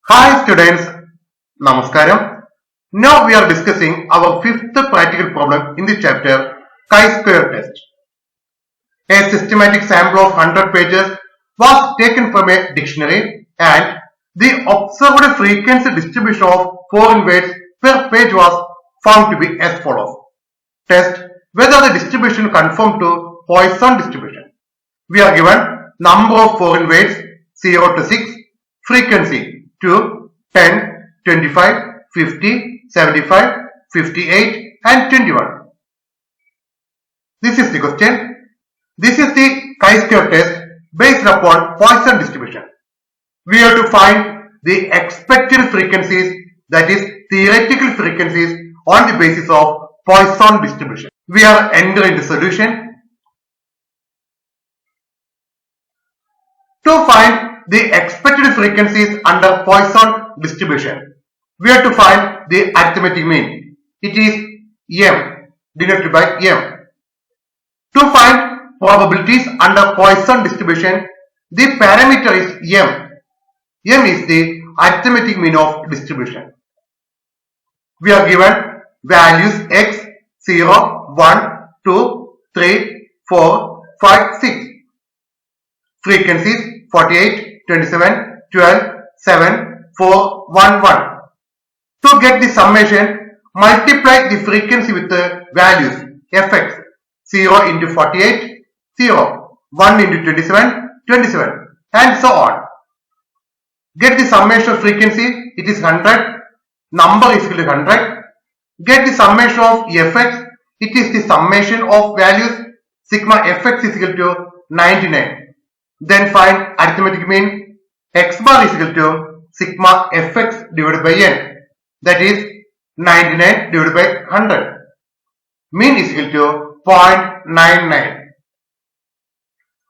Hi students, Namaskaram. Now we are discussing our fifth practical problem in the chapter chi-square test. A systematic sample of 100 pages was taken from a dictionary and the observed frequency distribution of foreign words per page was found to be as follows. Test whether the distribution conforms to Poisson distribution. We are given number of foreign words 0 to 6, frequency 2, 10, 25, 50, 75, 58 and 21. This is the question. This is the chi-square test based upon Poisson distribution. We have to find the expected frequencies, that is theoretical frequencies, on the basis of Poisson distribution. We are entering the solution. To find the expected frequencies under Poisson distribution, we have to find the arithmetic mean. It is m, denoted by m. To find probabilities under Poisson distribution, the parameter is m. M is the arithmetic mean of distribution. We are given values x, 0, 1, 2, 3, 4, 5, 6. Frequencies 48, 27, 12, 7, 4, 1, 1. To get the summation, multiply the frequency with the values fx. 0 into 48, 0. 1 into 27, 27. And so on. Get the summation of frequency, it is 100. Number is equal to 100. Get the summation of fx, it is the summation of values. Sigma fx is equal to 99. Then find arithmetic mean. X bar is equal to sigma fx divided by n. That is 99 divided by 100. Mean is equal to 0.99.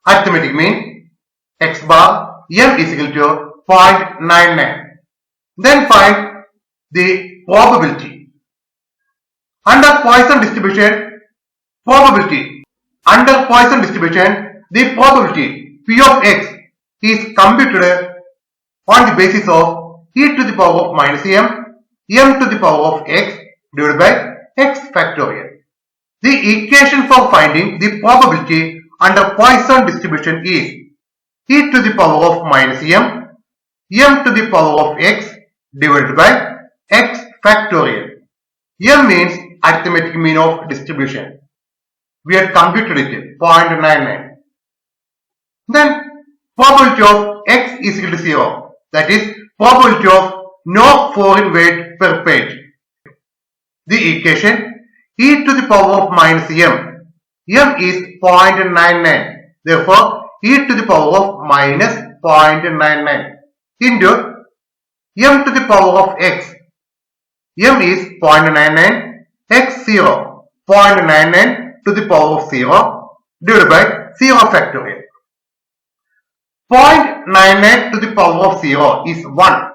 Arithmetic mean x bar m is equal to 0.99. Then find the probability. Under Poisson distribution, the probability P of x is computed on the basis of e to the power of minus m, m to the power of x divided by x factorial. The equation for finding the probability under Poisson distribution is e to the power of minus m, m to the power of x divided by x factorial. M means arithmetic mean of distribution. We had computed it 0.99. Then probability of x is equal to 0. That is probability of no foreign word per page. The equation e to the power of minus m. M is 0.99. Therefore, e to the power of minus 0.99 into m to the power of x. M is 0.99, x 0. 0.99 to the power of 0 divided by 0 factorial. 0.99 to the power of 0 is 1.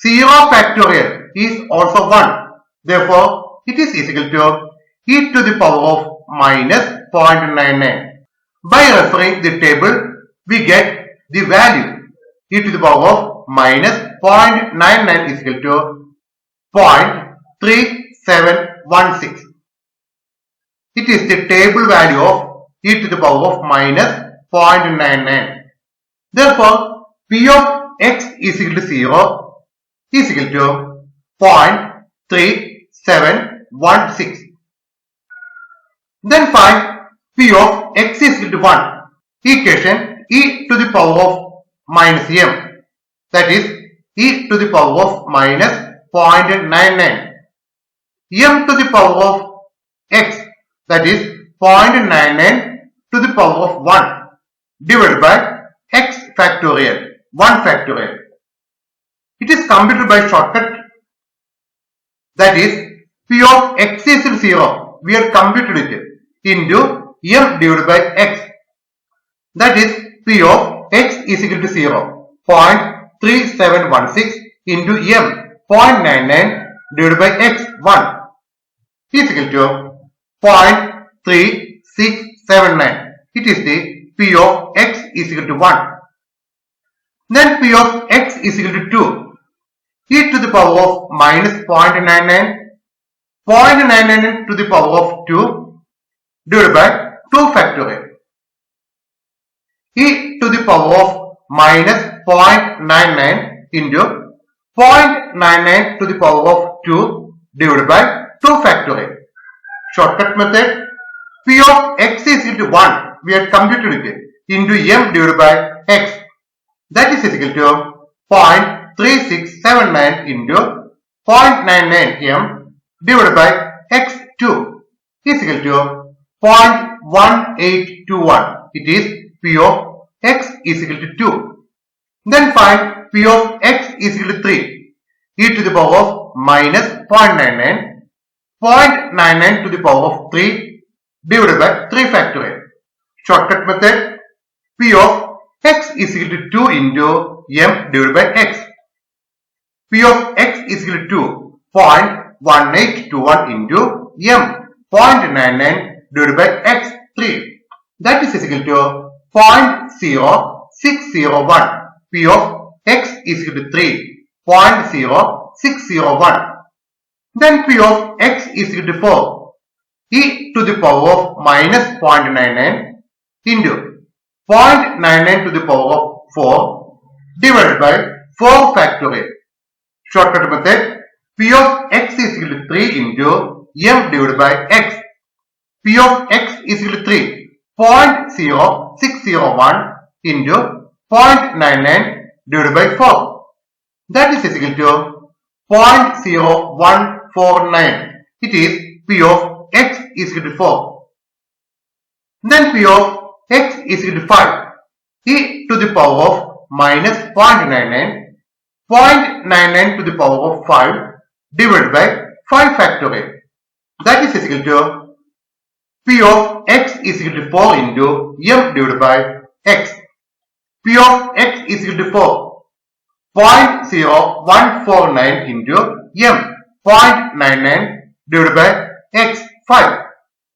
0 factorial is also 1. Therefore, it is equal to e to the power of minus 0.99. By referring the table, we get the value e to the power of minus 0.99 is equal to 0.3716. It is the table value of e to the power of minus 0.99. Therefore, P of x is equal to 0 is equal to 0.3716. Then find P of x is equal to 1. Equation e to the power of minus m. That is e to the power of minus 0.99. M to the power of x, that is 0.99 to the power of 1 divided by x factorial, 1 factorial. It is computed by shortcut, that is P of x is equal to 0. We have computed it into m divided by x. That is P of x is equal to 0. 0.3716 into m, 0.99 divided by x, 1 is equal to 0.3679. It is the P of x is equal to 1. Then P of x is equal to 2. E to the power of minus 0.99, 0.99 to the power of 2 divided by 2 factorial. E to the power of minus 0.99 into 0.99 to the power of 2 divided by 2 factorial. Shortcut method, P of x is equal to 1, we had computed it, into m divided by x. That is equal to 0.3679 into 0.99 m divided by x2 is equal to 0.1821. It is P of x is equal to 2. Then find P of x is equal to 3. E to the power of minus 0.99, 0.99 to the power of 3 divided by 3 factorial. Shortcut method, P of x is equal to 2 into m divided by x. P of x is equal to 0.1821 into m 0.99 divided by x3. That is equal to 0.0601. P of x is equal to 3. 0.0601. Then P of x is equal to 4. E to the power of minus 0.99 into 0.99 to the power of 4 divided by 4 factorial. Shortcut method, P of x is equal to 3 into m divided by x. P of x is equal to 3. 0.0601 into 0.99 divided by 4. That is equal to 0.0149. It is P of x is equal to 4. Then P of x is equal to 5. E to the power of minus 0.99, 0.99 to the power of 5 divided by 5 factorial. That is equal to P of x is equal to 4 into m divided by x. P of x is equal to 4. 0.0149 into m 0.99 divided by x 5.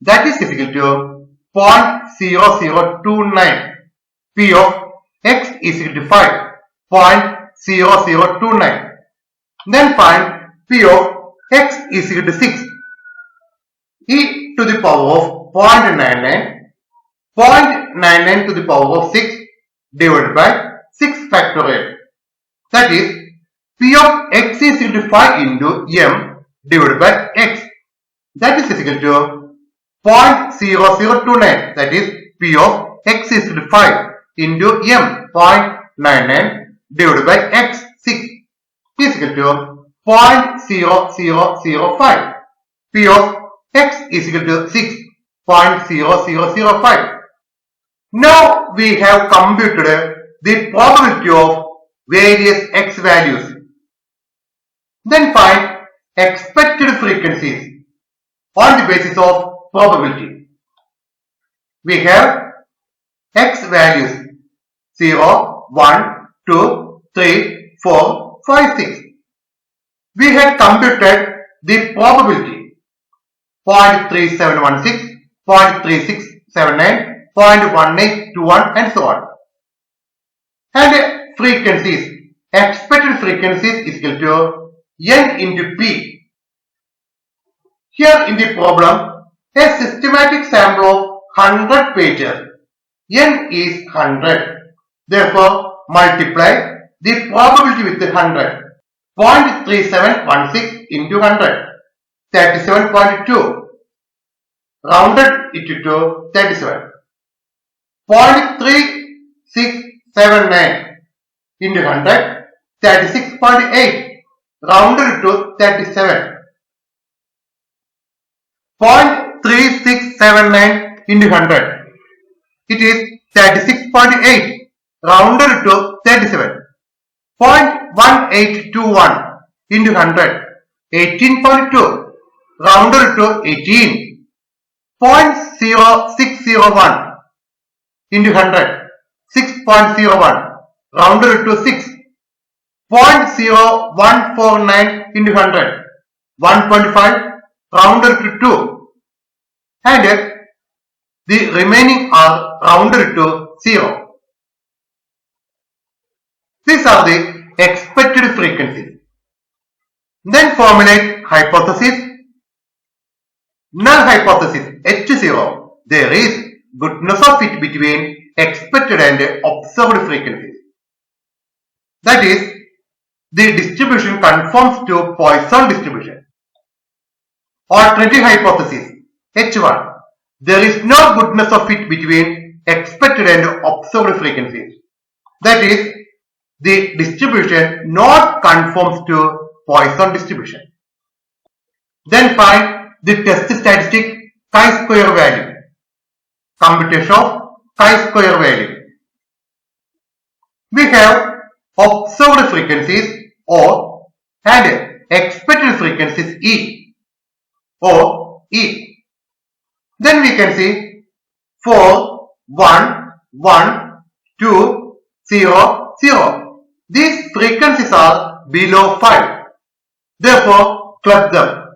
That is equal to 0.0029. P of x is equal to 5. 0.0029. Then find P of x is equal to 6. E to the power of 0.99, 0.99 to the power of 6 divided by 6 factorial. That is, P of x is equal to 5 into m divided by x. That is equal to 0.0029. That is, P of x is equal to 5 into m 0.99 divided by x 6 is equal to 0.0005. P of x is equal to 6.0005. Now we have computed the probability of various x values. Then find expected frequencies on the basis of probability. We have x values 0, 1, 2, 3, 4, 5, 6. We had computed the probability 0.3716, 0.3679, 0.1821 and so on. And frequencies, expected frequencies is equal to n into p. Here in the problem, a systematic sample of 100 pages. N is 100. Therefore, multiply the probability with 100. 0.3716 into 100. 37.2. Rounded it to 37. 0.3679 into 100. 36.8. Rounded to 37. 0.3679 into 100. It is 36.8. Rounded to 37. 0.1821 into 100. 18.2. Rounded to 18. 0.0601 into 100. 6.01. Rounded to 6. 0.0149 into 100. 1.5. Rounded to 2. And the remaining are rounded to 0. These are the expected frequencies. Then formulate hypothesis. Null hypothesis H0. There is goodness of fit between expected and observed frequencies. That is, the distribution conforms to Poisson distribution. Alternative hypothesis H1. There is no goodness of fit between expected and observed frequencies. That is, the distribution not conforms to Poisson distribution. Then find the test statistic chi-square value. Computation of chi-square value. We have observed frequencies O and expected frequencies E. O, E. Then we can see 4, 1, 1, 2, 0, 0. These frequencies are below 5. Therefore, club them.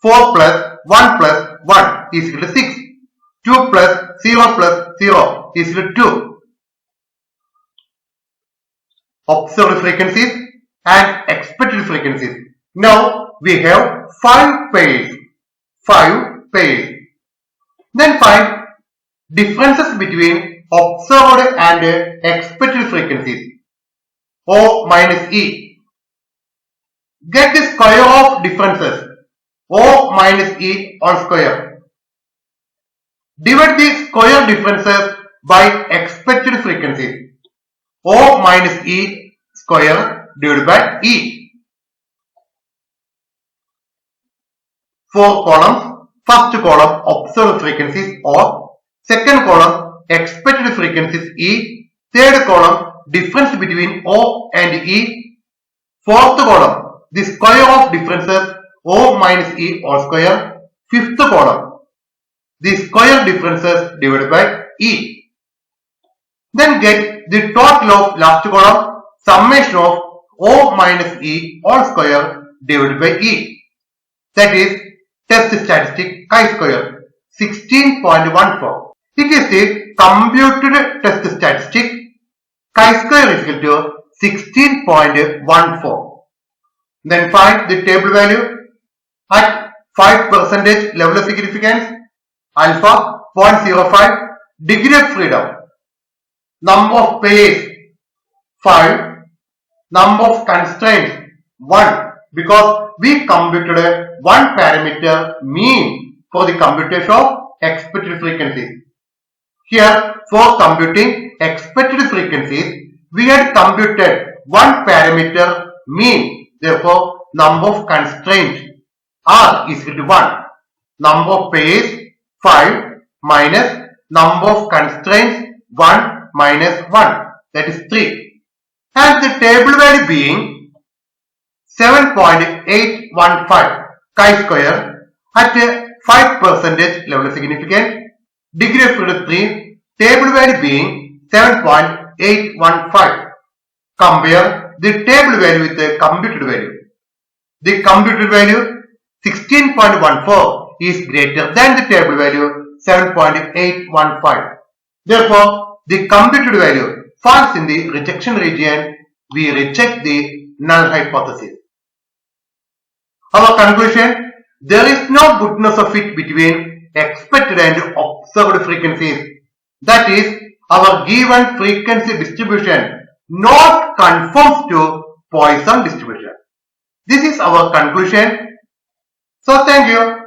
4 plus 1 plus 1 is equal to 6. 2 plus 0 plus 0 is equal to 2. Observed frequencies and expected frequencies. Now we have 5 pairs. 5 pairs. Then find differences between observed and expected frequencies. O minus E. Get the square of differences. O minus E on square. Divide the square differences by expected frequencies. O minus E square divided by E. 4 columns. First column observed frequencies O. Second column expected frequencies E. Third column difference between O and E. Fourth column the square of differences O minus E all square. Fifth column the square differences divided by E. Then get the total of last column summation of O minus E all square divided by E. That is test statistic chi-square 16.14. It is the computed test statistic chi-square is equal to 16.14. Then find the table value at 5% level of significance, alpha 0.05, degree of freedom, number of pairs 5, number of constraints 1, because we computed one parameter mean for the computation of expected frequencies. Here for computing expected frequencies we had computed one parameter mean. Therefore number of constraints R is equal to 1. Number of pairs 5 minus number of constraints 1 minus 1, that is 3. And the table value being 7.815 chi-square at 5% level of significance, degree of freedom 3, table value being 7.815. Compare the table value with the computed value. The computed value 16.14 is greater than the table value 7.815. Therefore, the computed value falls in the rejection region. We reject the null hypothesis. Our conclusion: there is no goodness of fit between expected and observed frequencies. That is, our given frequency distribution not conforms to Poisson distribution. This is our conclusion. So thank you.